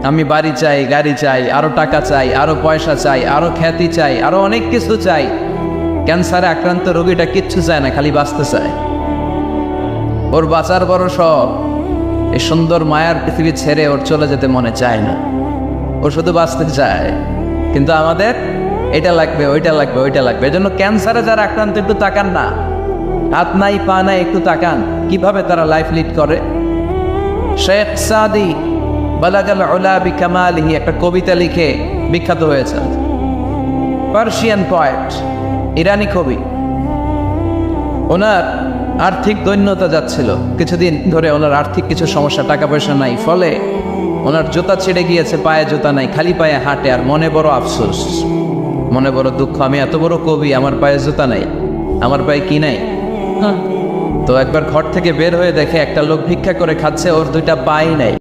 আমি বাড়ি চাই, গাড়ি চাই, আরো টাকা চাই, আরো পয়সা চাই, আরো খ্যাতি চাই, আরো অনেক কিছু চাই। ক্যান্সারে আক্রান্ত রোগীটা কিচ্ছু চায় না, খালি বাঁচতে চায়। ওর বাঁচার বড় শখ, এই সুন্দর মায়ার পৃথিবী ছেড়ে ওর চলে যেতে মনে চায় না, ও শুধু বাঁচতে চায়। কিন্তু আমাদের এটা লাগবে, ওইটা লাগবে, ওইটা লাগবে। এজন্য ক্যান্সারে যারা আক্রান্ত একটু তাকান না, হাত নাই পা নাই, একটু তাকান কিভাবে তারা লাইফ লিড করে। শেখ সাদি বালাগাল উলা বিকামালিহি একটা কবিতা লিখে বিখ্যাত হয়েছেন। পার্সিয়ান পয়েট, ইরানি কবি। ওনার আর্থিক দৈন্যতা যাচ্ছিল, কিছুদিন ধরে ওনার আর্থিক কিছু সমস্যা, টাকা পয়সা নাই, ফলে ওনার জুতা ছিঁড়ে গিয়েছে, পায়ে জুতা নাই, খালি পায়ে হাঁটে। আর মনে বড় আফসোস, মনে বড় দুঃখ, আমি এত বড় কবি, আমার পায়ে জুতা নাই, আমার পায়ে কি নাই। তো একবার ঘর থেকে বের হয়ে দেখে একটা লোক ভিক্ষা করে খাচ্ছে, ওর দুইটা পাই নাই।